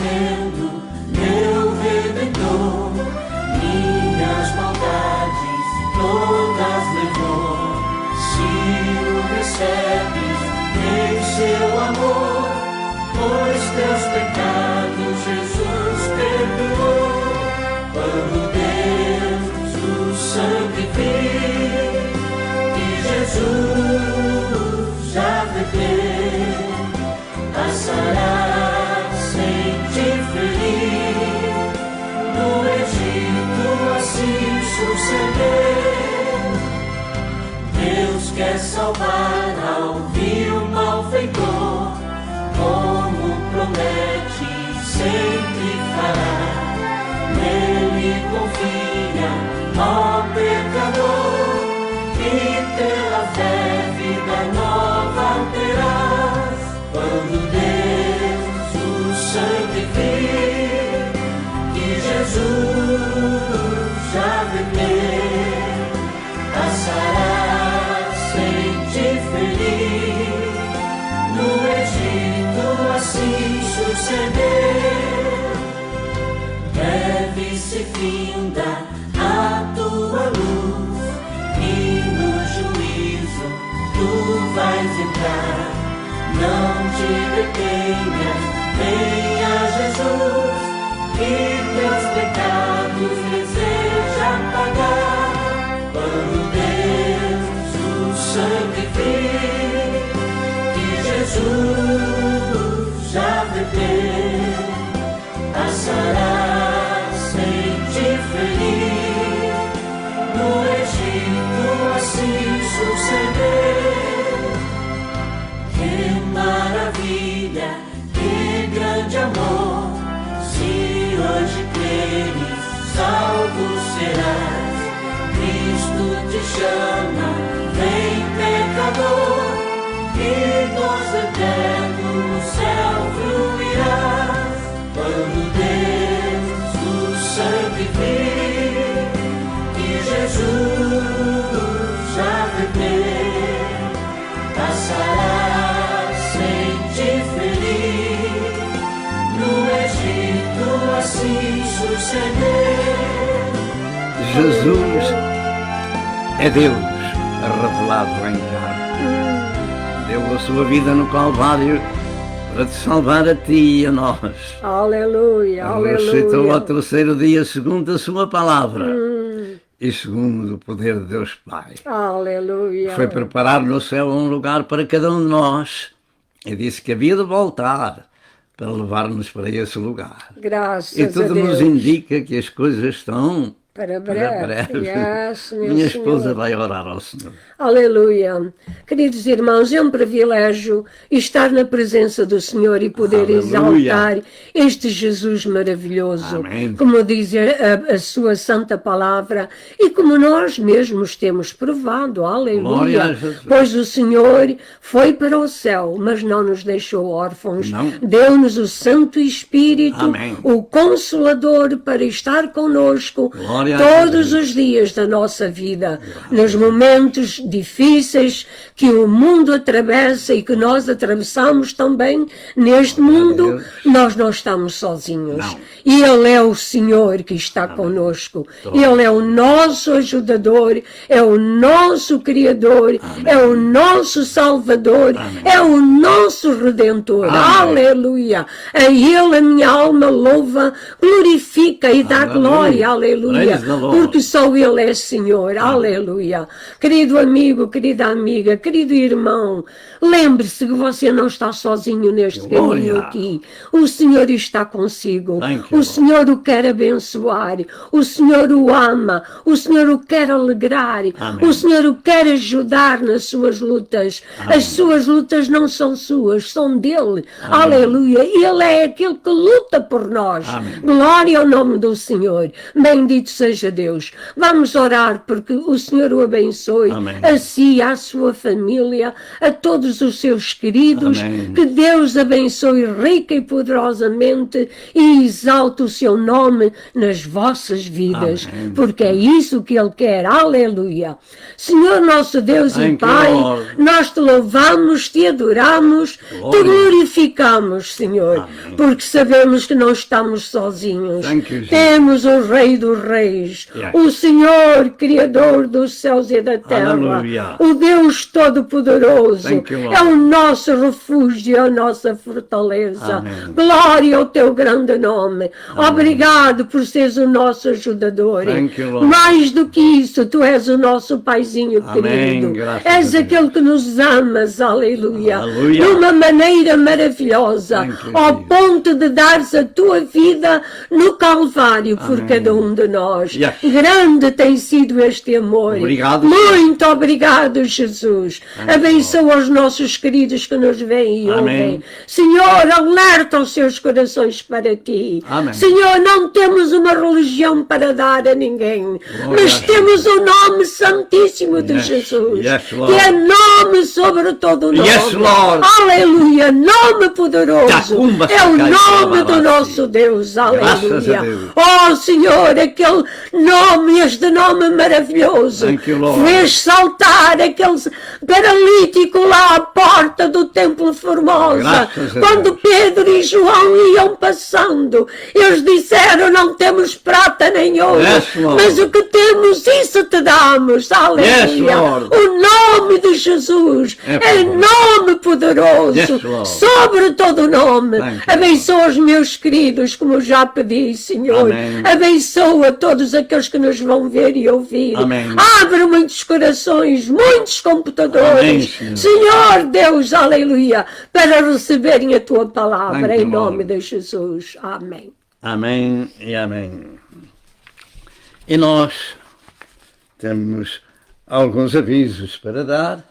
sendo meu Redentor, minhas maldades todas levou. Se o recebes em seu amor, pois teus pecados Jesus perdoou. Quando Deus o santifica, e Jesus já perdeu, passará sem te ferir. No Egito assim sucedeu. Deus quer salvar ao vil malfeitor, como promete sempre fará. Nele confia, ó pecador, e pela fé vida nova terás. Quando Deus o santifica, que Jesus já perdeu, passará sem te ferir. No Egito assim sucedeu. Deve-se finda a tua luz, e no juízo tu vais entrar. Não te detenhas, vem a Jesus, que teus pecados deseja pagar. Quando Deus o santifica, que Jesus já perdeu, passará sem te ferir. No Egito assim sucedeu. Que maravilha, que grande amor, se hoje creres, salvo serás. Cristo te chama, vem pecador, e dos eternos no céu fluirás. Quando Deus o santifica, que Jesus já perdeu, passará sem te ferir. No Egito assim sucedeu. Jesus é Deus revelado em carne. Deu a sua vida no Calvário para te salvar a ti e a nós. Aleluia, Ressuscitou aleluia. ao terceiro dia segundo a sua palavra e segundo o poder de Deus Pai. Aleluia. Foi preparar no céu um lugar para cada um de nós e disse que havia de voltar para levar-nos para esse lugar. Graças E a tudo Deus. nos indica que as coisas estão Para breve. Yes, meu Minha esposa Senhor. vai orar ao Senhor. Aleluia. Queridos irmãos, é um privilégio estar na presença do Senhor e poder Aleluia. exaltar este Jesus maravilhoso, Amém. como diz a sua santa palavra e como nós mesmos temos provado. Glória a Aleluia. Jesus. Pois o Senhor foi para o céu, mas não nos deixou órfãos. Não. Deu-nos o Santo Espírito, Amém. o Consolador, para estar conosco Glória a todos Jesus. os dias da nossa vida, nos momentos difíceis que o mundo atravessa e que nós atravessamos também neste mundo, Deus. nós não estamos sozinhos. Não. E Ele é o Senhor que está conosco. Ele é o nosso ajudador, é o nosso Criador, é o nosso Salvador, é o nosso Redentor. Amém. Aleluia! A Ele a minha alma louva, glorifica e dá Aleluia. glória. Aleluia! Praise the Lord. Porque só Ele é Senhor. Aleluia! Querido amigo, querida amiga, querido irmão, lembre-se que você não está sozinho neste Glória. caminho aqui. O Senhor está consigo. Thank you, O Senhor o quer abençoar. O Senhor o ama. O Senhor o quer alegrar. Amém. O Senhor o quer ajudar nas suas lutas. As suas lutas não são suas, são dele. Aleluia! Ele é aquele que luta por nós. Amém. Glória ao nome do Senhor. Bendito seja Deus. Vamos orar porque o Senhor o abençoe, Amém. a si, à sua família, a todos os seus queridos. Amém. Que Deus abençoe rica e poderosamente e exalte o seu nome nas vossas vidas, Amém. porque é isso que Ele quer. Aleluia. Senhor nosso Deus e Thank you, Pai, Lord. nós te louvamos, te adoramos, te Glória. glorificamos, Senhor, Amém. porque sabemos que não estamos sozinhos. Thank you, Jesus. Temos o Rei dos Reis, Yes. o Senhor, Criador dos céus e da terra, Aleluia. o Deus Todo-Poderoso, Thank you, Lord. é o nosso refúgio, a nossa fortaleza. Amém. Glória ao teu grande nome. Obrigado por seres o nosso ajudador. Thank you, Lord. Mais do que isso, tu és o nosso paizinho Amém, querido. graças És a Deus. aquele que nos amas, aleluia. Aleluia. De uma maneira maravilhosa, Thank you, ao Jesus. ponto de dares a tua vida no Calvário por Amém. cada um de nós. Yes. Grande tem sido este amor. Obrigado, Muito obrigado, Jesus. Amém. Abençoa os nossos queridos que nos veem e Amém. ouvem. Senhor, alerta os seus corações para ti. Amém. Senhor, não temos uma religião para dar a ninguém, mas a temos o nome santíssimo de Yes. Jesus, Yes, Lord. que é nome sobre todo o nome. Yes, Lord. Aleluia, nome poderoso. Tacumba, É o sacai, nome do sabarasi. nosso Deus. Graças a Aleluia. Deus. Oh, Senhor, aquele nome, este nome maravilhoso, Thank you, Lord. fez saltar aquele paralítico lá à porta do Templo Formosa. Graças a Quando Deus. Pedro e João iam passando, eles disseram: não temos prata nem ouro, Yes, Lord. mas o que temos, isso te damos. Aleluia. Lord. O nome de Jesus É é poderoso. nome poderoso, Yes, Lord. sobre todo o nome. Thank you, Abençoa os meus queridos, como eu já pedi, Senhor. Amém. Abençoa todos aqueles que nos vão ver e ouvir. Amém. Abre muitos corações, muitos computadores. Amém, Senhor. Senhor Deus, aleluia, para receberem a tua palavra, Thank em you, nome Lord. de Jesus. Amém. Amém e amém. E nós temos alguns avisos para dar.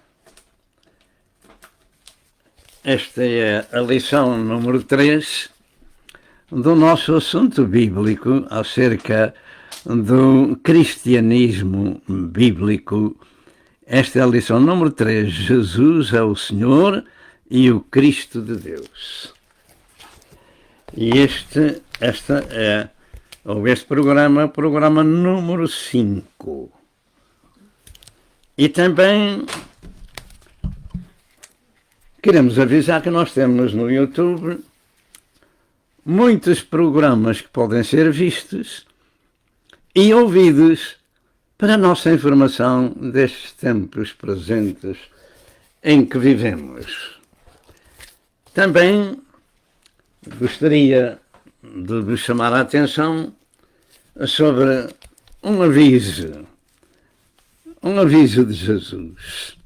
Esta é a lição número 3 do nosso assunto bíblico acerca do cristianismo bíblico. Esta é a lição número 3. Jesus é o Senhor e o Cristo de Deus. E este programa é o programa número 5. E também queremos avisar que nós temos no YouTube muitos programas que podem ser vistos e ouvidos para a nossa informação destes tempos presentes em que vivemos. Também gostaria de vos chamar a atenção sobre um aviso de Jesus.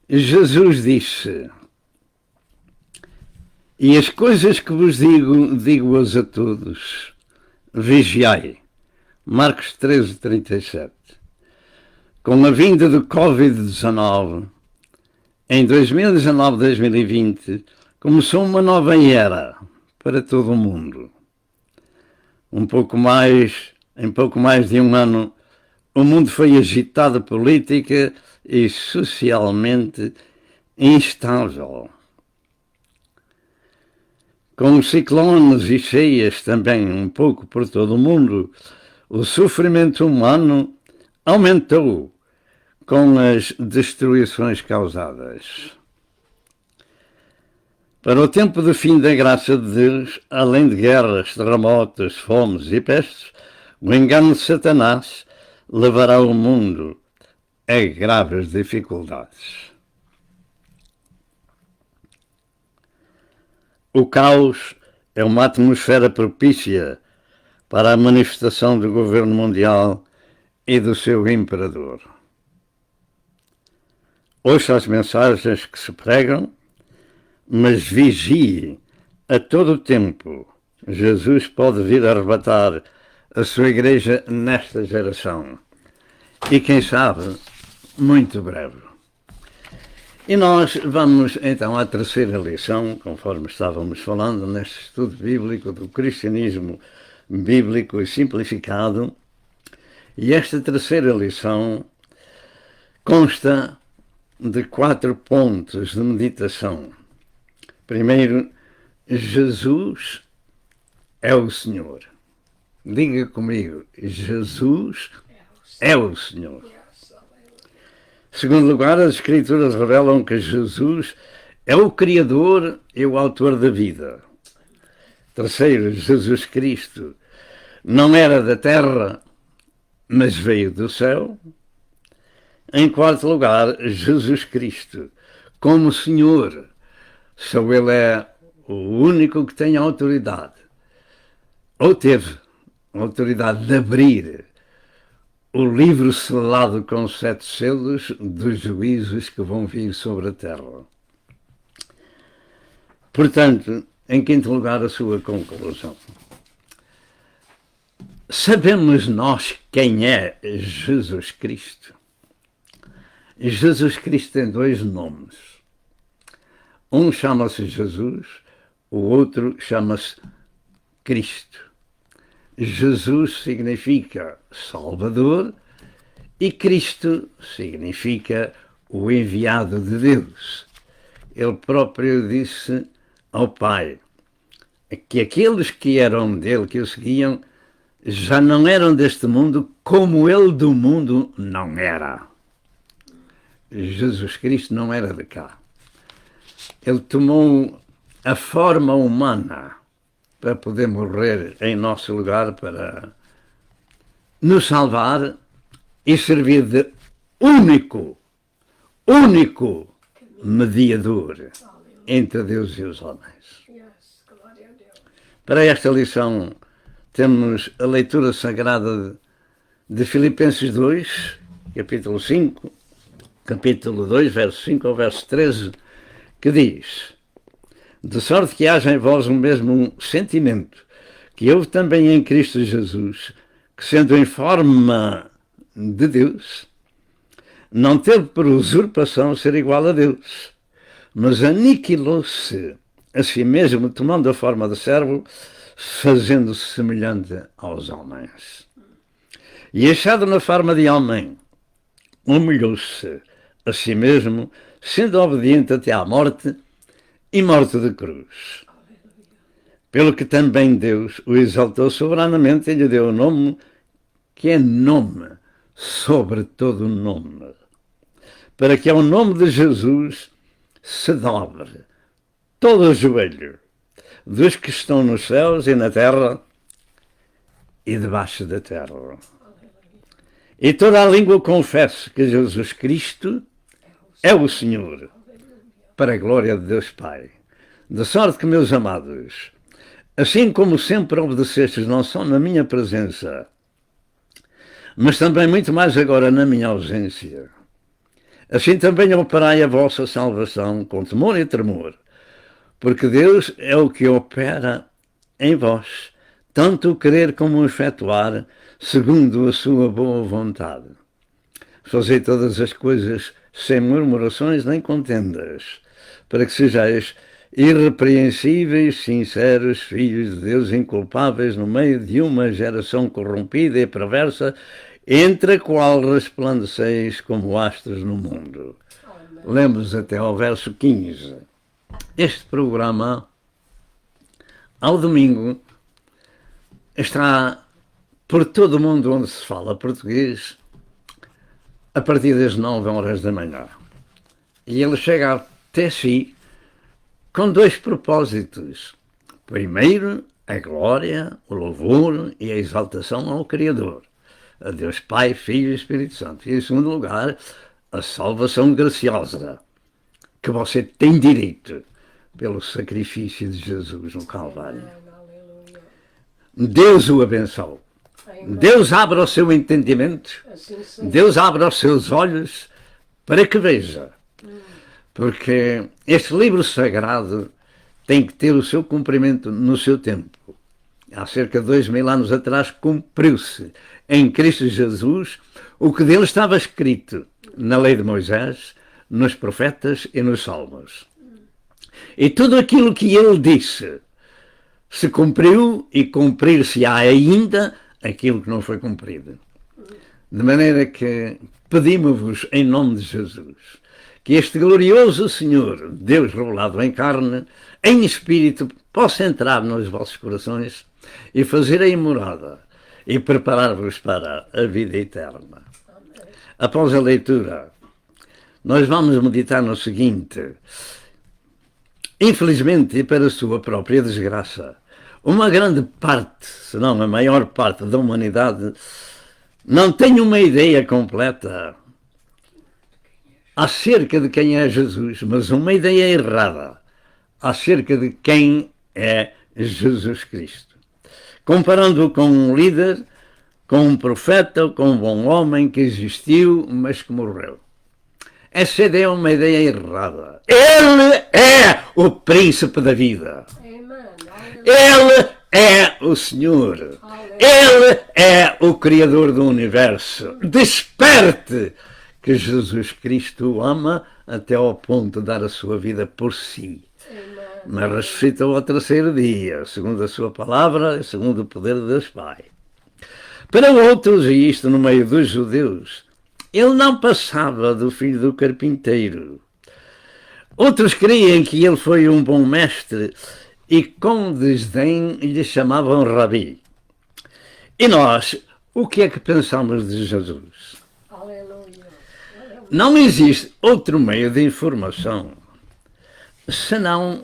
Jesus disse: e as coisas que vos digo, digo-as a todos, vigiai. Marcos 13:37. Com a vinda do Covid-19, em 2019-2020, começou uma nova era para todo o mundo. Em pouco mais de um ano, o mundo foi agitado política e socialmente instável. Com ciclones e cheias também um pouco por todo o mundo, o sofrimento humano aumentou com as destruições causadas. Para o tempo do fim da graça de Deus, além de guerras, terremotos, fomes e pestes, o engano de Satanás levará o mundo a graves dificuldades. O caos é uma atmosfera propícia para a manifestação do governo mundial e do seu imperador. Ouça as mensagens que se pregam, mas vigie a todo o tempo. Jesus pode vir arrebatar a sua igreja nesta geração. E quem sabe, muito breve. E nós vamos então à terceira lição, conforme estávamos falando neste estudo bíblico do cristianismo bíblico e simplificado. E esta terceira lição consta de 4 pontos de meditação. Primeiro, Jesus é o Senhor. Diga comigo, Jesus é o Senhor. Segundo lugar, as Escrituras revelam que Jesus é o Criador e o Autor da vida. Terceiro, Jesus Cristo não era da terra, mas veio do céu. Em quarto lugar, Jesus Cristo, como Senhor, só Ele é o único que tem autoridade, ou teve a autoridade de abrir o livro selado com 7 selos dos juízos que vão vir sobre a terra. Portanto, em quinto lugar, a sua conclusão. Sabemos nós quem é Jesus Cristo? Jesus Cristo tem 2 nomes. Um chama-se Jesus, o outro chama-se Cristo. Jesus significa Salvador e Cristo significa o enviado de Deus. Ele próprio disse ao Pai que aqueles que eram dele, que o seguiam, já não eram deste mundo, como ele do mundo não era. Jesus Cristo não era de cá. Ele tomou a forma humana para poder morrer em nosso lugar, para nos salvar e servir de único mediador entre Deus e os homens. Para esta lição temos a leitura sagrada de Filipenses 2, capítulo 5, capítulo 2, verso 5 ao verso 13, que diz: de sorte que haja em vós o mesmo sentimento que houve também em Cristo Jesus, que sendo em forma de Deus, não teve por usurpação ser igual a Deus, mas aniquilou-se a si mesmo, tomando a forma de servo, fazendo-se semelhante aos homens. E achado na forma de homem, humilhou-se a si mesmo, sendo obediente até à morte, e morte de cruz. Pelo que também Deus o exaltou soberanamente e lhe deu o nome que é nome sobre todo o nome, para que ao nome de Jesus se dobre todo o joelho dos que estão nos céus e na terra e debaixo da terra. E toda a língua confesse que Jesus Cristo é o Senhor, para a glória de Deus Pai. De sorte que, meus amados, assim como sempre obedecestes não só na minha presença, mas também muito mais agora na minha ausência, assim também operai a vossa salvação com temor e tremor, porque Deus é o que opera em vós, tanto o querer como o efetuar, segundo a sua boa vontade. Fazei todas as coisas sem murmurações nem contendas, para que sejais irrepreensíveis, sinceros, filhos de Deus, inculpáveis no meio de uma geração corrompida e perversa, entre a qual resplandeceis como astros no mundo. Lemos até ao verso 15. Este programa, ao domingo, está por todo o mundo onde se fala português, a partir das 9 horas da manhã. E ele chega até si com 2 propósitos. Primeiro, a glória, o louvor e a exaltação ao Criador, a Deus Pai, Filho e Espírito Santo. E em segundo lugar, a salvação graciosa que você tem direito pelo sacrifício de Jesus no Calvário. Deus o abençoe. Deus abra o seu entendimento, Deus abra os seus olhos para que veja. Porque este livro sagrado tem que ter o seu cumprimento no seu tempo. Há cerca de 2000 anos atrás cumpriu-se em Cristo Jesus o que dele estava escrito na lei de Moisés, nos profetas e nos salmos. E tudo aquilo que ele disse se cumpriu e cumprir-se-á ainda aquilo que não foi cumprido. De maneira que pedimos-vos, em nome de Jesus, que este glorioso Senhor, Deus revelado em carne, em espírito, possa entrar nos vossos corações e fazer aí morada e preparar-vos para a vida eterna. Após a leitura, nós vamos meditar no seguinte: infelizmente, e para a sua própria desgraça, uma grande parte, se não a maior parte da humanidade, não tem uma ideia completa acerca de quem é Jesus, mas uma ideia errada acerca de quem é Jesus Cristo. Comparando-o com um líder, com um profeta, com um bom homem que existiu, mas que morreu. Essa ideia é uma ideia errada. Ele é o príncipe da vida. Ele é o Senhor. Ele é o Criador do universo. Desperte que Jesus Cristo o ama até ao ponto de dar a sua vida por si. Mas ressuscitou ao terceiro dia, segundo a sua palavra e segundo o poder de Deus Pai. Para outros, e isto no meio dos judeus, ele não passava do filho do carpinteiro. Outros criam que ele foi um bom mestre e com desdém lhe chamavam Rabi. E nós, o que é que pensamos de Jesus? Não existe outro meio de informação senão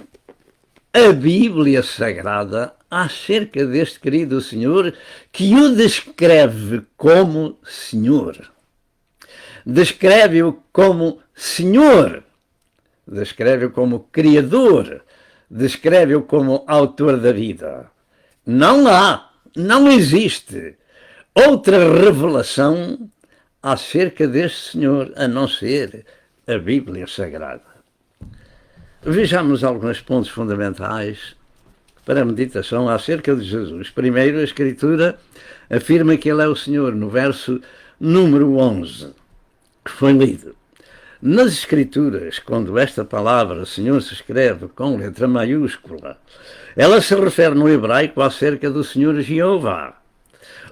a Bíblia Sagrada acerca deste querido Senhor, que o descreve como Senhor. Descreve-o como Senhor, descreve-o como Criador, descreve-o como Autor da vida. Não existe outra revelação acerca deste Senhor, a não ser a Bíblia Sagrada. Vejamos alguns pontos fundamentais para a meditação acerca de Jesus. Primeiro, a Escritura afirma que Ele é o Senhor, no verso número 11, que foi lido. Nas Escrituras, quando esta palavra Senhor se escreve com letra maiúscula, ela se refere no hebraico acerca do Senhor Jeová,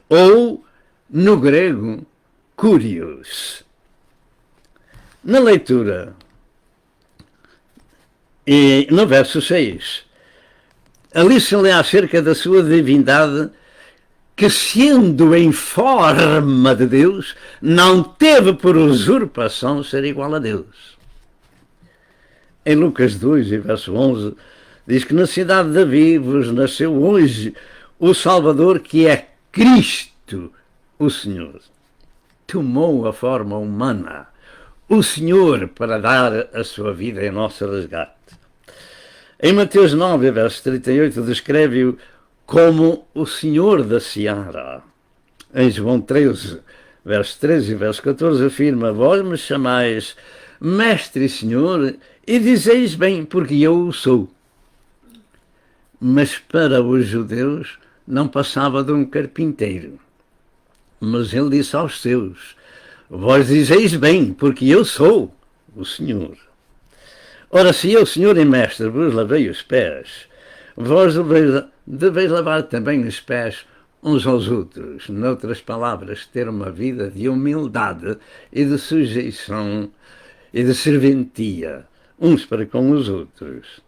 ou, no grego, Kyrios. Na leitura, e no verso 6, ali se lê acerca da sua divindade, que sendo em forma de Deus, não teve por usurpação ser igual a Deus. Em Lucas 2, verso 11, diz que na cidade de Davi vos nasceu hoje o Salvador, que é Cristo, o Senhor. Tomou a forma humana, o Senhor, para dar a sua vida em nosso resgate. Em Mateus 9, verso 38, descreve-o como o Senhor da Seara. Em João 13, verso 13 e verso 14, afirma: vós me chamais Mestre e Senhor, e dizeis bem, porque eu o sou. Mas para os judeus não passava de um carpinteiro. Mas ele disse aos seus: vós dizeis bem, porque eu sou o Senhor. Ora, se eu, Senhor e Mestre, vos lavei os pés, vós deveis lavar também os pés uns aos outros. Noutras palavras, ter uma vida de humildade e de sujeição e de serventia, uns para com os outros.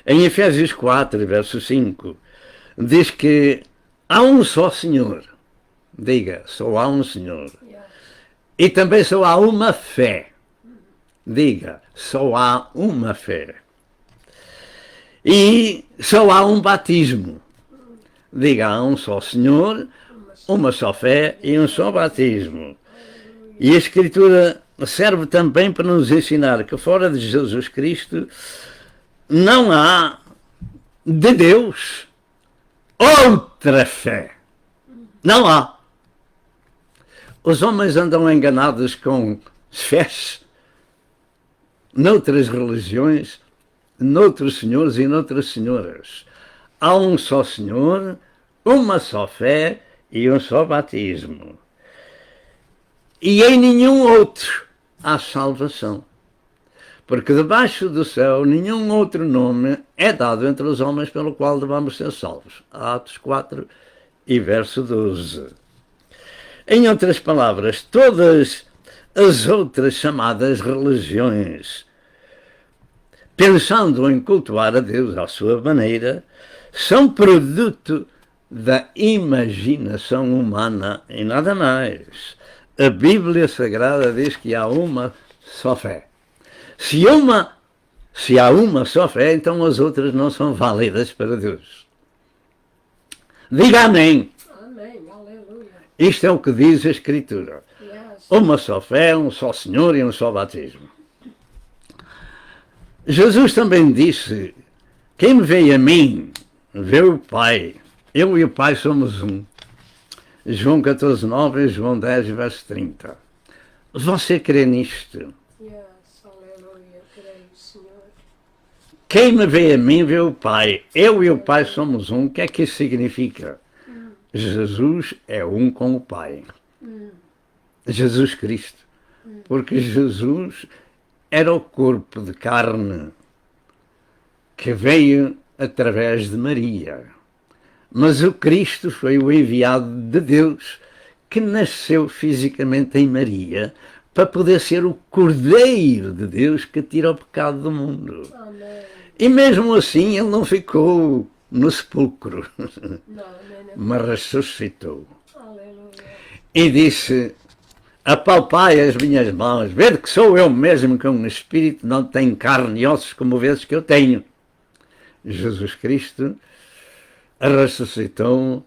Em Efésios 4, verso 5, diz que há um só Senhor. Diga, só há um Senhor. E também só há uma fé. Diga, só há uma fé. E só há um batismo. Diga, há um só Senhor, uma só fé e um só batismo. E a Escritura serve também para nos ensinar que fora de Jesus Cristo não há de Deus outra fé. Não há. Os homens andam enganados com fés noutras religiões, noutros senhores e noutras senhoras. Há um só Senhor, uma só fé e um só batismo. E em nenhum outro há salvação. Porque debaixo do céu nenhum outro nome é dado entre os homens pelo qual devamos ser salvos. Atos 4 e verso 12. Em outras palavras, todas as outras chamadas religiões, pensando em cultuar a Deus à sua maneira, são produto da imaginação humana e nada mais. A Bíblia Sagrada diz que há uma só fé. Se há uma só fé, então as outras não são válidas para Deus. Diga amém. Amém. Aleluia. Isto é o que diz a Escritura. Yes. Uma só fé, um só Senhor e um só batismo. Jesus também disse: quem me vê a mim, vê o Pai. Eu e o Pai somos um. João 14:9 e João 10, verso 30. Você crê nisto? Yes. Aleluia. Creio, Senhor. Quem me vê a mim, vê o Pai. Eu e o Pai somos um. O que é que isso significa? Jesus é um com o Pai. Jesus Cristo. Porque Jesus era o corpo de carne que veio através de Maria. Mas o Cristo foi o enviado de Deus que nasceu fisicamente em Maria para poder ser o Cordeiro de Deus que tira o pecado do mundo. Amém. E mesmo assim ele não ficou no sepulcro, Não. mas ressuscitou. Aleluia. E disse: apalpai as minhas mãos, vede que sou eu mesmo que um espírito, não tenho carne e ossos como vezes que eu tenho. Jesus Cristo ressuscitou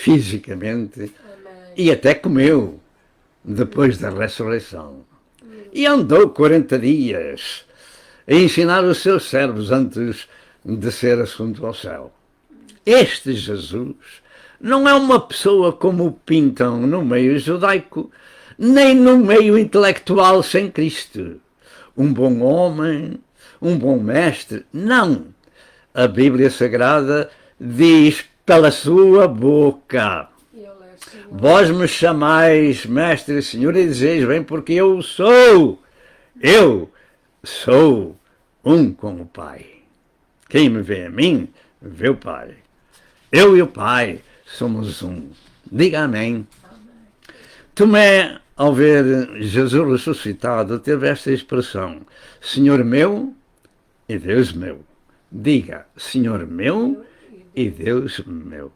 fisicamente. Amém. E até comeu depois da ressurreição. E andou 40 dias a ensinar os seus servos antes de ser assunto ao céu. Este Jesus não é uma pessoa como o pintam no meio judaico, nem no meio intelectual sem Cristo. Um bom homem, um bom mestre. Não. A Bíblia Sagrada diz pela sua boca: Ele é Senhor. vós me chamais mestre e senhor e dizeis bem, porque eu sou um com o Pai. Quem me vê a mim, vê o Pai. Eu e o Pai somos um. Diga amém. Tomé, ao ver Jesus ressuscitado, teve esta expressão: Senhor meu e Deus meu. Diga, Senhor meu e Deus meu.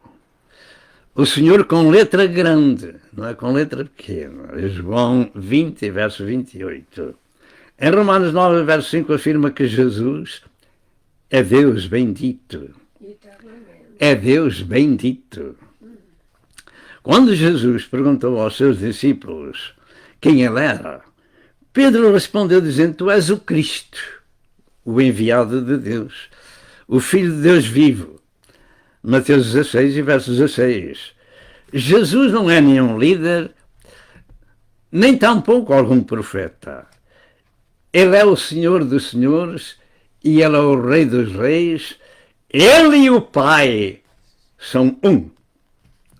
O Senhor com letra grande, não é com letra pequena. João 20, verso 28. Em Romanos 9, verso 5, afirma que Jesus é Deus bendito. Eternamente. É Deus bendito. Quando Jesus perguntou aos seus discípulos quem ele era, Pedro respondeu dizendo: tu és o Cristo, o enviado de Deus, o Filho de Deus vivo. Mateus 16 e verso 16. Jesus não é nenhum líder, nem tampouco algum profeta. Ele é o Senhor dos senhores e ele é o Rei dos reis. Ele e o Pai são um.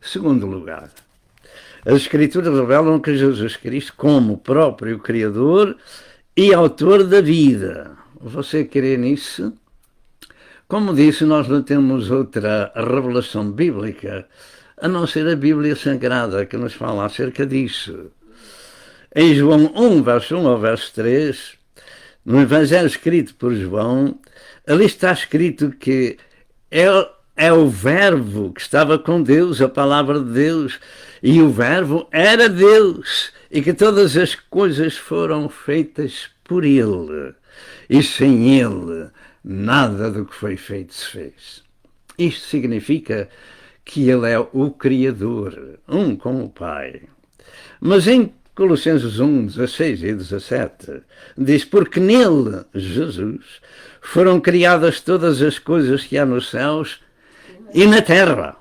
Segundo lugar, as Escrituras revelam que Jesus Cristo, como próprio Criador e Autor da vida. Você crê nisso? Como disse, nós não temos outra revelação bíblica a não ser a Bíblia Sagrada que nos fala acerca disso. Em João 1, verso 1 ao verso 3, no Evangelho escrito por João, ali está escrito que é o Verbo que estava com Deus, a palavra de Deus, e o Verbo era Deus, e que todas as coisas foram feitas por Ele, e sem Ele nada do que foi feito se fez. Isto significa que Ele é o Criador, um com o Pai. Mas em Colossenses 1, 16 e 17, diz: porque nele, Jesus, foram criadas todas as coisas que há nos céus e na terra,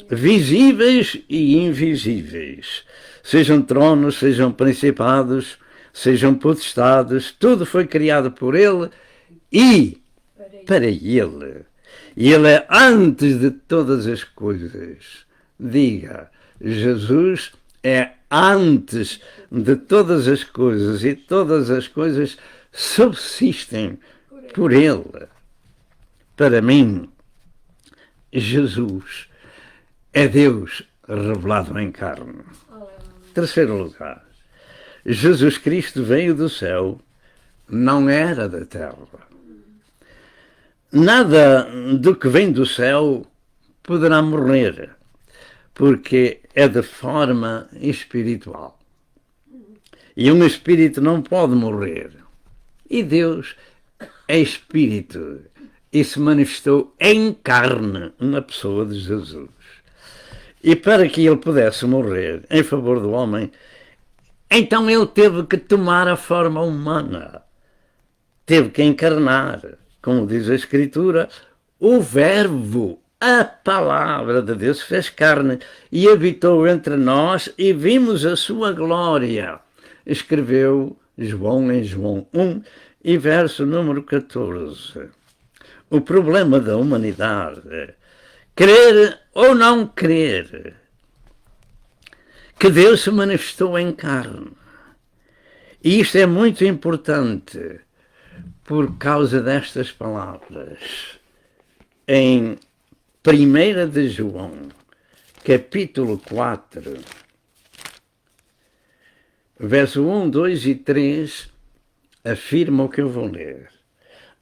visíveis e invisíveis, sejam tronos, sejam principados, sejam potestades, tudo foi criado por Ele e para Ele. E Ele é antes de todas as coisas. Diga, Jesus é antes de todas as coisas e todas as coisas subsistem por Ele. Para mim, Jesus é Deus revelado em carne. terceiro lugar, Jesus Cristo veio do céu, não era da terra. Nada do que vem do céu poderá morrer, porque é de forma espiritual. E um espírito não pode morrer. E Deus é espírito e se manifestou em carne na pessoa de Jesus. E para que ele pudesse morrer em favor do homem, então ele teve que tomar a forma humana. Teve que encarnar, como diz a Escritura, o Verbo, a palavra de Deus fez carne e habitou entre nós e vimos a sua glória. Escreveu João em João 1 e verso número 14. O problema da humanidade é crer ou não crer que Deus se manifestou em carne. E isto é muito importante por causa destas palavras. Em 1 de João, capítulo 4, verso 1, 2 e 3, afirma o que eu vou ler.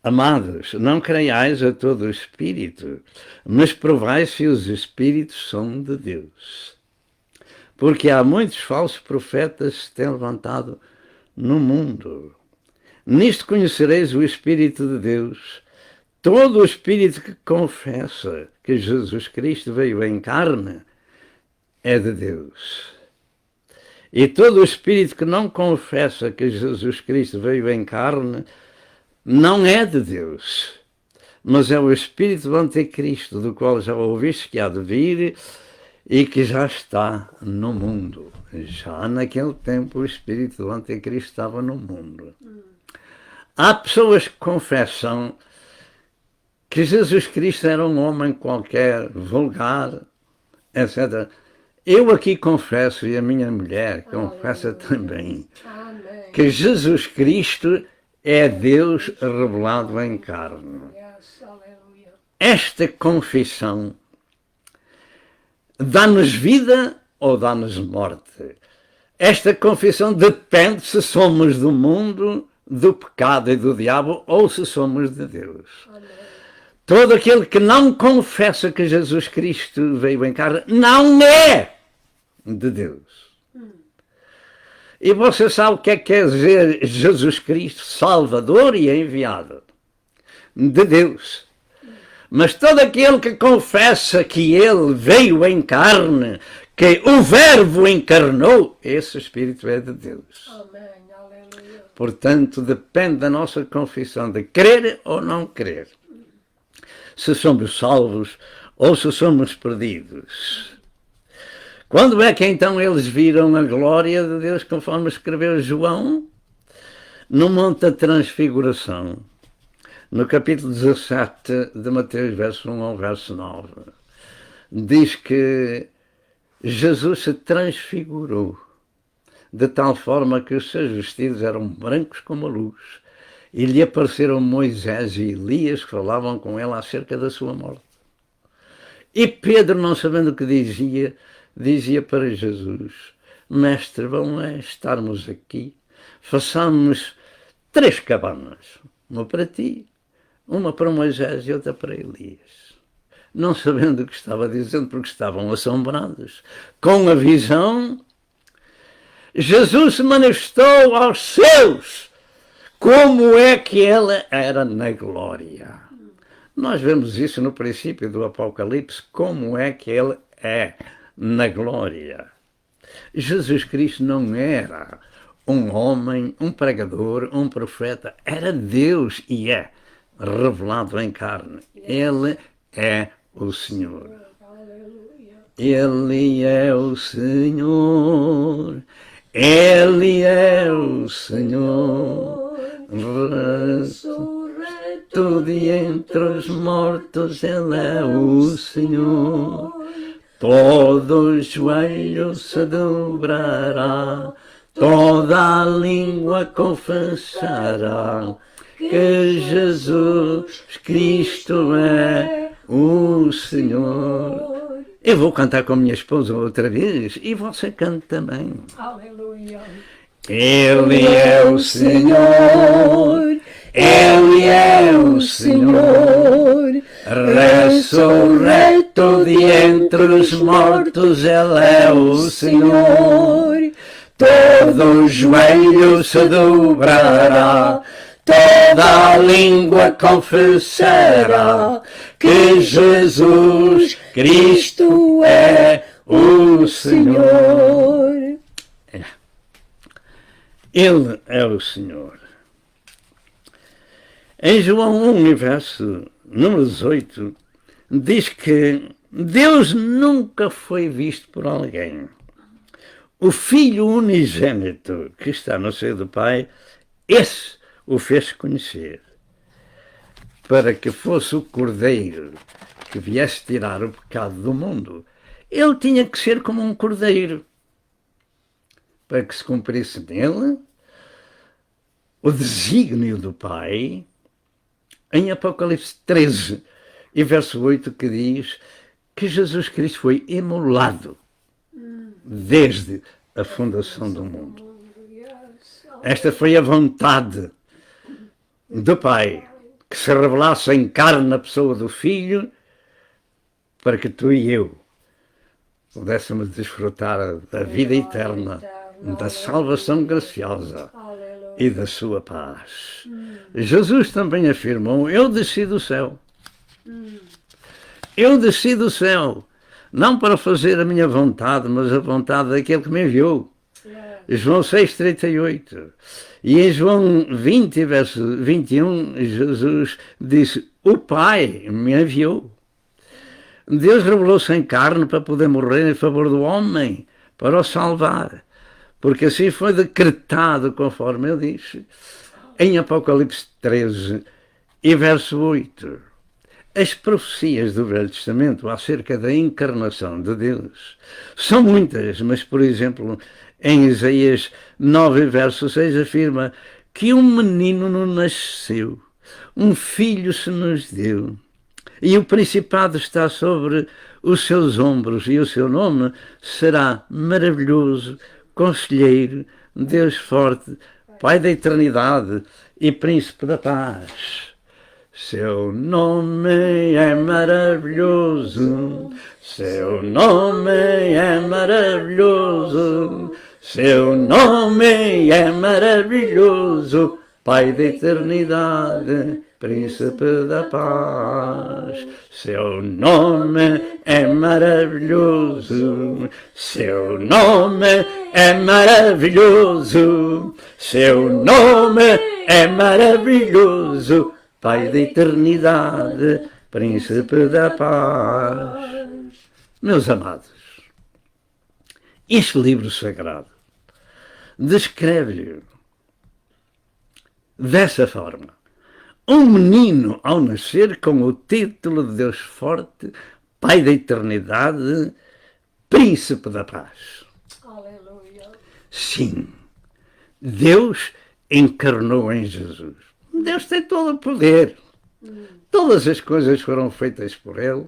Amados, não creiais a todo o espírito, mas provai se os espíritos são de Deus. Porque há muitos falsos profetas que se têm levantado no mundo. Nisto conhecereis o Espírito de Deus. Todo o espírito que confessa que Jesus Cristo veio em carne é de Deus. E todo o espírito que não confessa que Jesus Cristo veio em carne não é de Deus, mas é o espírito do anticristo, do qual já ouviste que há de vir e que já está no mundo. Já naquele tempo o espírito do anticristo estava no mundo. Há pessoas que confessam que Jesus Cristo era um homem qualquer, vulgar, etc. Eu aqui confesso, e a minha mulher confessa também, que Jesus Cristo é Deus revelado em carne. Esta confissão dá-nos vida ou dá-nos morte. Esta confissão depende se somos do mundo, do pecado e do diabo ou se somos de Deus. Todo aquele que não confessa que Jesus Cristo veio em carne não é de Deus. E você sabe o que é que quer dizer Jesus Cristo, Salvador e enviado? De Deus. Mas todo aquele que confessa que ele veio em carne, que o Verbo encarnou, esse Espírito é de Deus. Amém. Aleluia. Portanto, depende da nossa confissão de crer ou não crer. Se somos salvos ou se somos perdidos. Quando é que então eles viram a glória de Deus, conforme escreveu João? No Monte da Transfiguração, no capítulo 17 de Mateus, verso 1 ao verso 9, diz que Jesus se transfigurou, de tal forma que os seus vestidos eram brancos como a luz, e lhe apareceram Moisés e Elias que falavam com ele acerca da sua morte. E Pedro, não sabendo o que dizia para Jesus: Mestre, bom é estarmos aqui, façamos 3 cabanas, uma para ti, uma para Moisés e outra para Elias. Não sabendo o que estava dizendo, porque estavam assombrados com a visão, Jesus se manifestou aos seus como é que ele era na glória. Nós vemos isso no princípio do Apocalipse, como é que ele é na glória. Jesus Cristo não era um homem, um pregador, um profeta, era Deus e é revelado em carne. Ele é o Senhor. Ele é o Senhor. Ele é o Senhor. Ressurreto de entre os mortos, Ele é o Senhor. Todo joelho se dobrará, toda a língua confessará que Jesus Cristo é o Senhor. Eu vou cantar com a minha esposa outra vez e você canta também. Aleluia. Ele é o Senhor, Ele é o Senhor, ressurreto de entre os mortos, Ele é o Senhor. Todo joelho se dobrará, toda a língua confessará que Jesus Cristo é o Senhor. Ele é o Senhor. Em João 1, verso número 18, diz que Deus nunca foi visto por alguém. O Filho unigênito que está no seio do Pai, esse o fez conhecer, para que fosse o Cordeiro que viesse tirar o pecado do mundo. Ele tinha que ser como um cordeiro, para que se cumprisse nele o desígnio do Pai, em Apocalipse 13, e verso 8, que diz que Jesus Cristo foi imolado desde a fundação do mundo. Esta foi a vontade do Pai, que se revelasse em carne na pessoa do Filho, para que tu e eu pudéssemos desfrutar da vida eterna, da salvação graciosa e da sua paz. Jesus também afirmou: eu desci do céu. Eu desci do céu, não para fazer a minha vontade, mas a vontade daquele que me enviou. João 6,38. E em João 20, verso 21, Jesus disse: o Pai me enviou. Deus revelou-se em carne para poder morrer em favor do homem, para o salvar. Porque assim foi decretado, conforme eu disse, em Apocalipse 13 e verso 8. As profecias do Velho Testamento acerca da encarnação de Deus são muitas, mas, por exemplo, em Isaías 9, verso 6, afirma que um menino nos nasceu, um filho se nos deu, e o principado está sobre os seus ombros, e o seu nome será Maravilhoso, Conselheiro, Deus Forte, Pai da Eternidade e Príncipe da Paz. Seu nome é maravilhoso, seu nome é maravilhoso, seu nome é maravilhoso, Pai da eternidade, Príncipe da paz. Seu nome é maravilhoso, seu nome é maravilhoso, seu nome é maravilhoso, Pai da eternidade, Príncipe da paz. Meus amados, este livro sagrado descreve-lhe dessa forma: um menino ao nascer com o título de Deus Forte, Pai da Eternidade, Príncipe da Paz. Aleluia. Sim, Deus encarnou em Jesus. Deus tem todo o poder. Todas as coisas foram feitas por Ele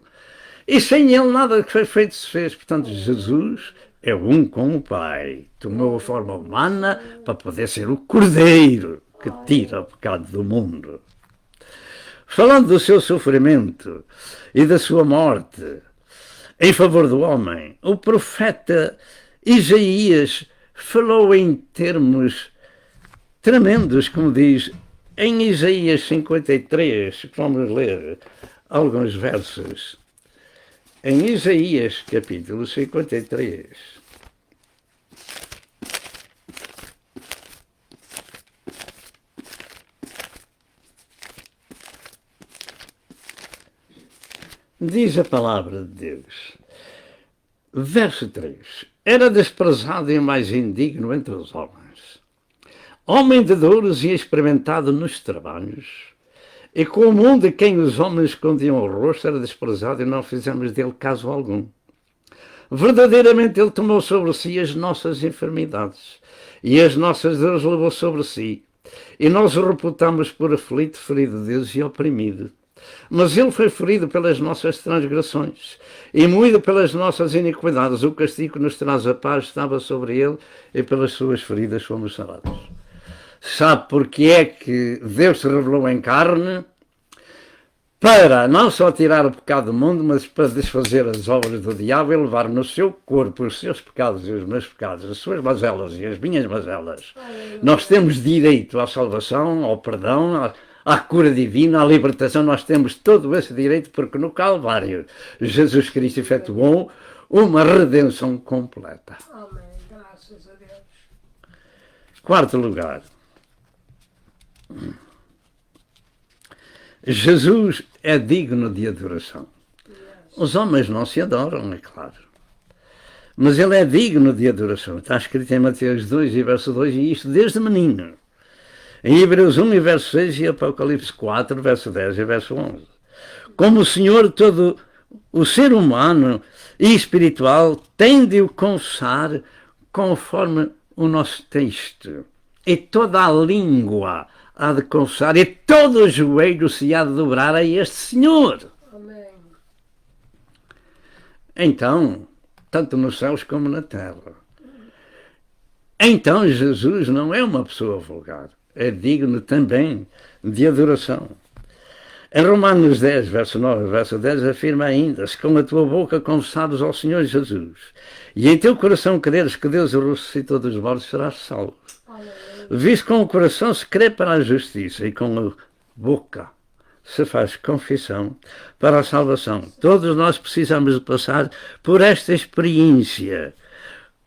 e sem Ele nada que foi feito se fez. Portanto, Jesus é um com o Pai. Tomou a forma humana para poder ser o Cordeiro que tira o pecado do mundo. Falando do seu sofrimento e da sua morte em favor do homem, o profeta Isaías falou em termos tremendos, como diz em Isaías 53, vamos ler alguns versos. Em Isaías, capítulo 53. Diz a palavra de Deus, verso 3: era desprezado e mais indigno entre os homens, homem de dores e experimentado nos trabalhos, e comum de quem os homens escondiam o rosto, era desprezado e não fizemos dele caso algum. Verdadeiramente ele tomou sobre si as nossas enfermidades, e as nossas dores levou sobre si, e nós o reputamos por aflito, ferido de Deus e oprimido. Mas ele foi ferido pelas nossas transgressões e moído pelas nossas iniquidades. O castigo que nos traz a paz estava sobre ele e pelas suas feridas fomos sarados. Sabe porque é que Deus se revelou em carne? Para não só tirar o pecado do mundo, mas para desfazer as obras do diabo e levar no seu corpo os seus pecados e os meus pecados, as suas mazelas e as minhas mazelas. Nós temos direito à salvação, ao perdão, à cura divina, à libertação. Nós temos todo esse direito porque no Calvário Jesus Cristo efetuou uma redenção completa. Amém. Graças a Deus. Quarto lugar. Jesus é digno de adoração. Os homens não se adoram, é claro. Mas ele é digno de adoração. Está escrito em Mateus 2 e verso 2, e isto desde menino. Em Hebreus 1 e verso 6 e Apocalipse 4, verso 10 e verso 11. Como o Senhor, todo o ser humano e espiritual tem de o confessar conforme o nosso texto. E toda a língua há de confessar, e todo o joelho se há de dobrar a este Senhor. Amém. Então, tanto nos céus como na terra. Então, Jesus não é uma pessoa vulgar, é digno também de adoração. Em Romanos 10, verso 9 e verso 10, afirma ainda: se com a tua boca confessares ao Senhor Jesus, e em teu coração creres que Deus o ressuscitou dos mortos, serás salvo. Visto com o coração se crê para a justiça e com a boca se faz confissão para a salvação. Todos nós precisamos de passar por esta experiência,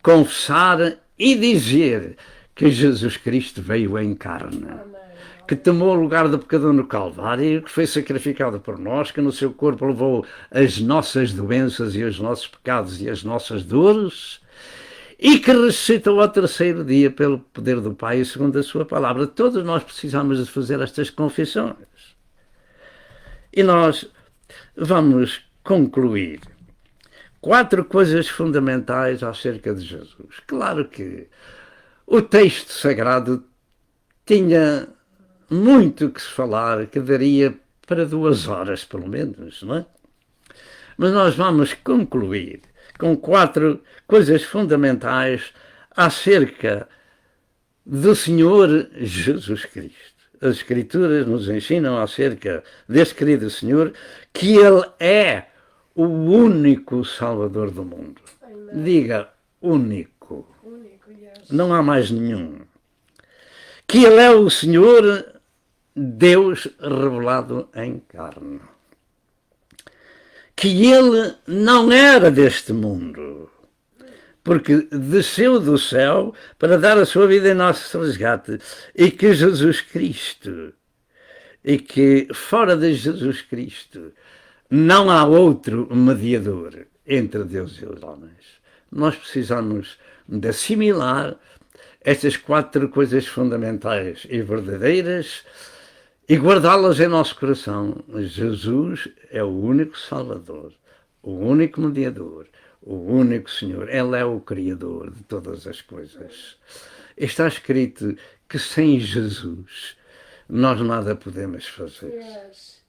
confessar e dizer que Jesus Cristo veio em carne, que tomou o lugar do pecador no Calvário, que foi sacrificado por nós, que no seu corpo levou as nossas doenças e os nossos pecados e as nossas dores, e que ressuscitou ao terceiro dia pelo poder do Pai, segundo a sua palavra. Todos nós precisamos de fazer estas confissões. E nós vamos concluir 4 coisas fundamentais acerca de Jesus. Claro que o texto sagrado tinha muito que se falar, que daria para 2 horas, pelo menos, não é? Mas nós vamos concluir com 4 coisas fundamentais acerca do Senhor Jesus Cristo. As Escrituras nos ensinam acerca deste querido Senhor, que Ele é o único Salvador do mundo. Amém. Diga, único. Único, yes. Não há mais nenhum. Que Ele é o Senhor Deus revelado em carne. Que ele não era deste mundo, porque desceu do céu para dar a sua vida em nosso resgate, e que Jesus Cristo, e que fora de Jesus Cristo não há outro mediador entre Deus e os homens. Nós precisamos de assimilar estas 4 coisas fundamentais e verdadeiras e guardá-las em nosso coração. Jesus é o único Salvador, o único mediador, o único Senhor. Ele é o Criador de todas as coisas. Está escrito que sem Jesus nós nada podemos fazer. Yes.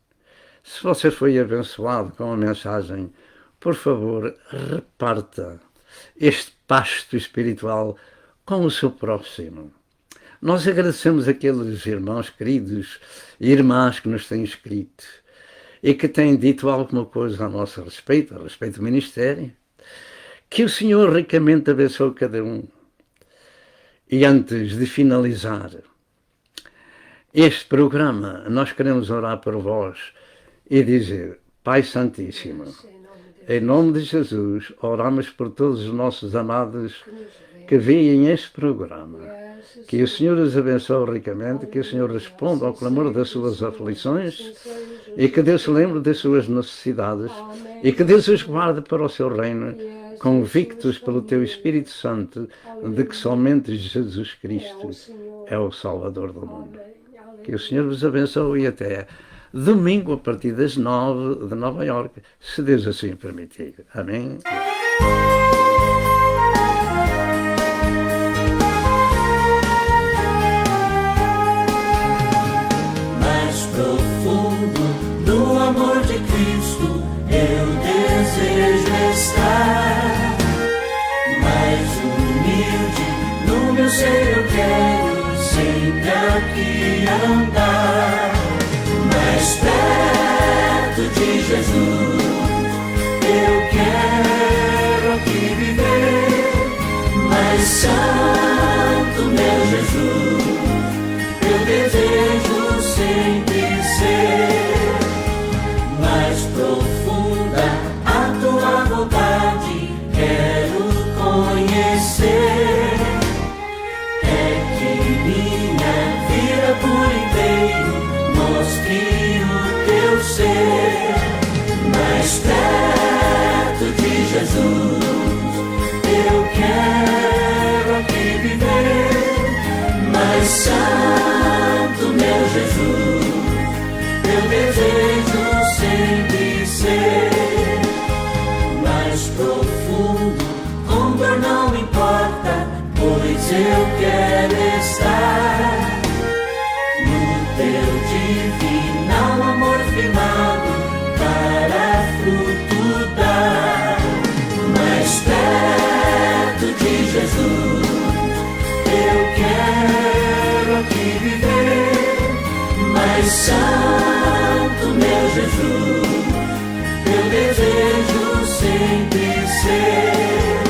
Se você foi abençoado com a mensagem, por favor, reparta este pasto espiritual com o seu próximo. Nós agradecemos aqueles irmãos queridos e irmãs que nos têm escrito e que têm dito alguma coisa a nosso respeito, a respeito do ministério. Que o Senhor ricamente abençoe cada um. E antes de finalizar este programa, nós queremos orar por vós e dizer: Pai Santíssimo, em nome de Jesus, oramos por todos os nossos amados que veem este programa. Que o Senhor os abençoe ricamente, que o Senhor responda ao clamor das suas aflições e que Deus se lembre das suas necessidades e que Deus os guarde para o seu reino, convictos pelo teu Espírito Santo de que somente Jesus Cristo é o Salvador do mundo. Que o Senhor vos abençoe e até domingo a partir das 9 de Nova Iorque, se Deus assim permitir. Amém. Mais profundo do perto de Jesus. Eu quero aqui viver, mais santo meu Jesus, eu desejo sempre ser mais profunda a tua vontade, quero conhecer. É que minha vida por inteiro mostre o teu ser, mais perto de Jesus. Eu quero aqui viver, mais santo meu Jesus, eu desejo sempre ser mais profundo, com dor não importa, pois eu quero estar no teu divinal amor firmado para fruto dar, mais perto de Jesus. Eu quero aqui viver, mais santo meu Jesus, eu desejo sempre ser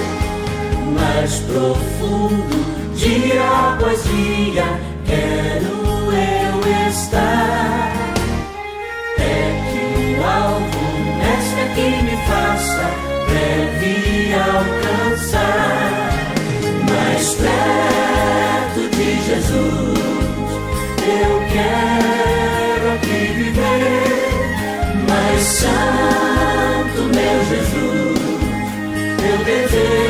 mais profundo, dia após dia, quero eu estar. É que o alvo nesta que me faça breve alcançar, mais perto de Jesus. Eu quero aqui viver, mais santo meu Jesus, eu desejo